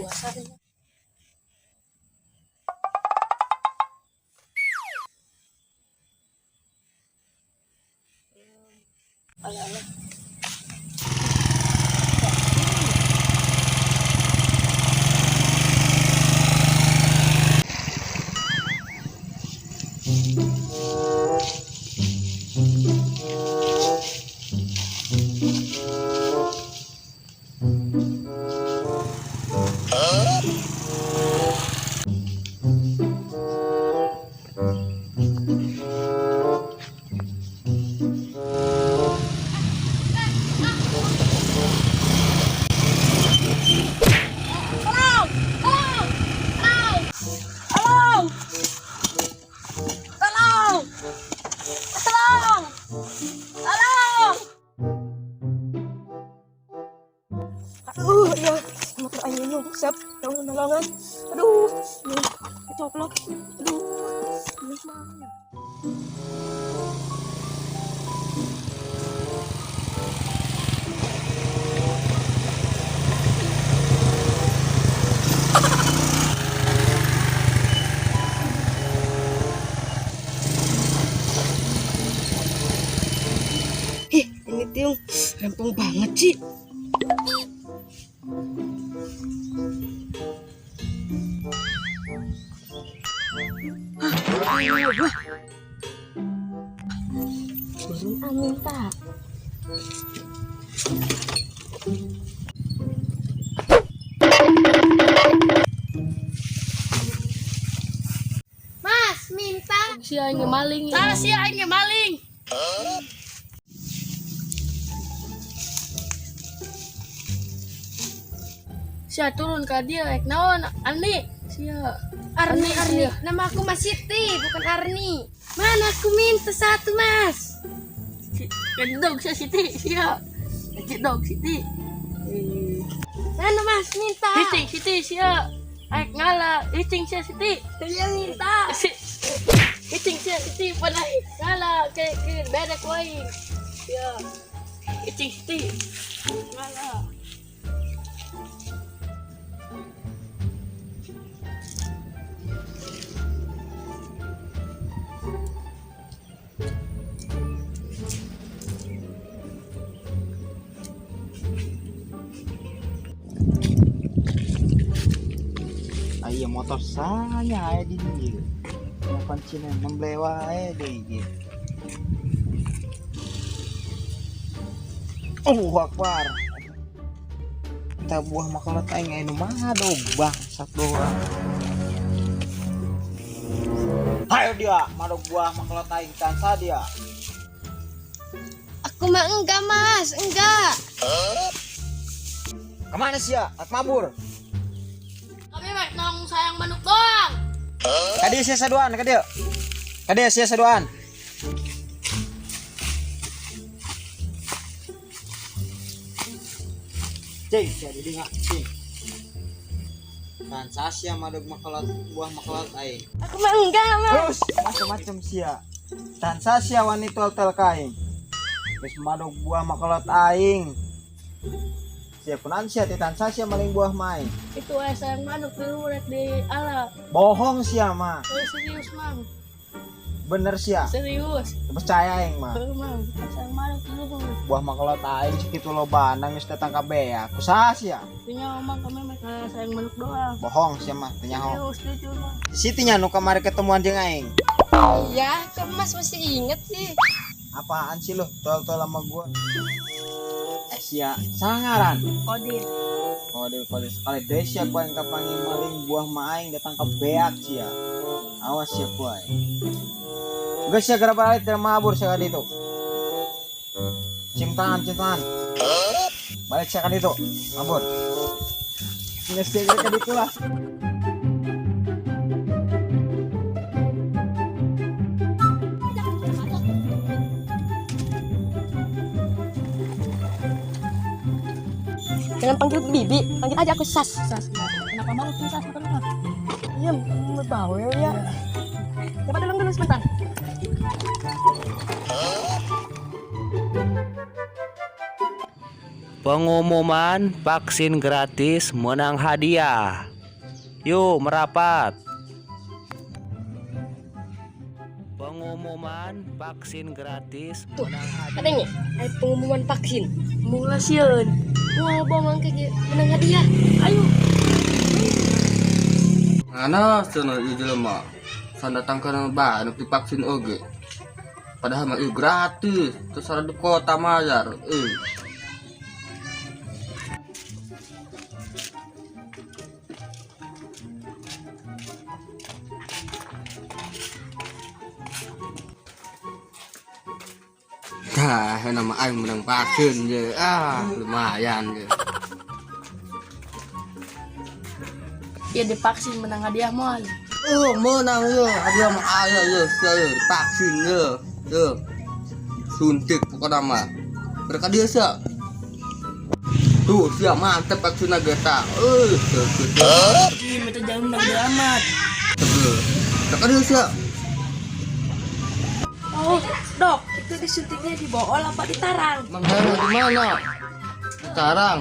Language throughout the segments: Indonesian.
buah sari. Alah-alah. Ya, motor aing ini rusak. Tolong nolongan. Aduh, coplok. Aduh, ini mana? Ini tiung rempong banget sih. Amin tak. Mas, minta. Si aing maling. Si aing maling. Sia turun ke dia, naon Arni. Sia. Arni. Nama aku Mas Siti, bukan Arni. Mana aku minta satu, Mas. Gendong sia Siti, sia. Gendong Siti. Mana Mas minta? Hicing Siti sia. Aik ngala, hicing sia Siti. Dia minta. Hicing sia Siti pada ngala ke bedek wae. Sia. Hicing Siti. Ngala. Iya motor saya di dia. Kenapa Cina memblewa deh gitu. Akbar. Kita buah makalat aing anu mah dobah satu orang. Ayo dia, madog buah makalat aing tansa dia. Aku mah enggak, Mas. Enggak. Kemana sih ya? Tak mabur. Kami mah nong sayang manuk doang. Kadi sia saduan, kadi. Kadi sia saduan. Cing, sia di ngak, cing. Tansa sia madog makalat buah makalat aing. Aku mah enggak, Mas. Terus macam-macam sia. Tansa sia wani tol-tol kaing. Geus madog buah makalat aing. Sia kunaon sia ti tansa sia maling buah main. Itu sayang manuk dulu di alam. Bohong sia mah. Serius, Mang. Bener sia. Serius. Percaya aing mah. Mang. Sayang manuk dulu, Mang. Buah makalat aing sakitu loba nangis datang ka beak. Kusaha sia? Punya Mang kami mah sayang manuk doang. Bohong sia mah teu nyaho. Serius jujur, Mang. Siti nya nu kamari ketemuan jeung aing. Iya, kok Mas masih inget sih? Apaan sih lu? Tol-tol sama gua. Sia sangaran. Kodir. Kode sekali deh sia ku aing kapangi maling buah maing datang ke beak sia. Awas sia ku aing. Geus sia gara balik dari mabur sia ka ditu. Cium tangan. Balik sia ka ditu. Mabur. Geus sia ka ditu lah. Jangan panggil bibi, panggil aja aku Sas. Kenapa malu tuh Sas? Iya, mau bawel ya. Coba dulu sebentar. Pengumuman vaksin gratis menang hadiah. Yuk merapat. Pengumuman vaksin gratis menang hadiah. Katanya, ada pengumuman vaksin. Mulasion. Mau bawa kayak menang hadiah. Ayo. Ana cenah ieu jelema sandatang kana ba anu divaksin oge. Padahal mah ieu gratis, terus ada di kota mayar. Nah, nama aing menang vaksin ye. Lumayan ye. Ya divaksin menang hadiah mal. Menang ye. Hadiah mah aya ye, saya divaksin ye. Ye. Suntik pokoknya mah. Mereka dia sia. Tuh, siap mantep vaksin ageta. Ih, minta jangan menang hadiah amat. Mereka dia sia. Oh, dok, itu disuntiknya di bool apa di tarang? Manghana di mana? Sekarang.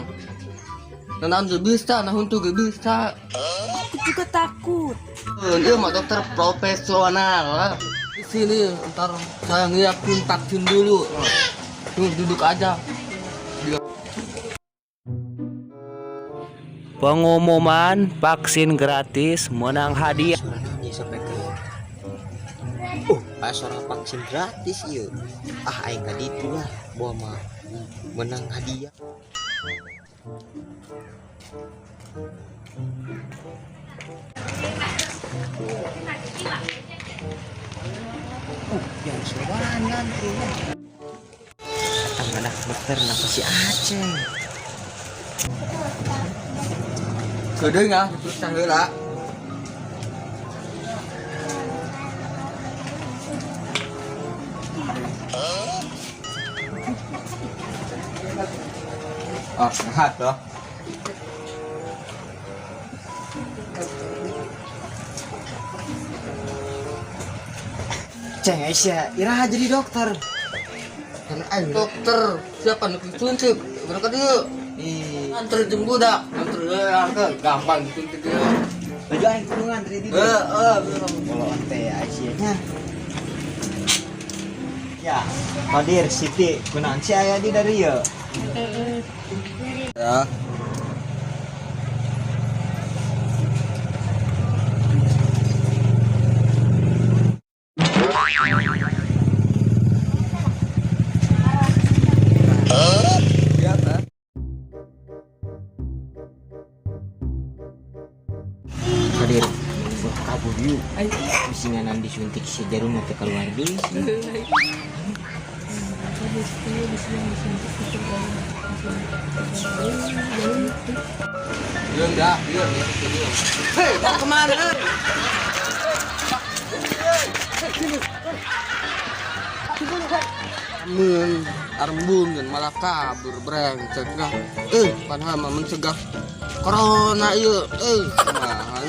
Nanam bisa, nah untuk bisa. Aku juga takut. Dia mah dokter profesional. Di sini, ntar saya ngiyakin vaksin dulu. Duduk aja. Pengumuman vaksin gratis menang hadiah. Pasar vaksin gratis ieu. Aing ka ditu lah, buah mah menang hadiah. Yang sorangan tuh. Anak dokter nak si Aceh. Gede nggak? Diperiksa heula. Sehat toh. Ceng Aisyah, iraha jadi dokter. Kan aing dokter, siapa nu disuntik? Mereka dia. Antar jeung budak, antar angkat gampang disuntik dia. Baju aing kudu ngantri di. Kalau teh Aisyahnya. Ya, Kodir Siti, kunaon si aya di dari ieu? Ya. singanan disuntik si jarum nanti keluar dulu sih. Iya enggak, iya. Hei, mau kemana? Amun, arbun dan malah kabur brengsek dah. Padahal mah mencegah corona ieu. Kumaha.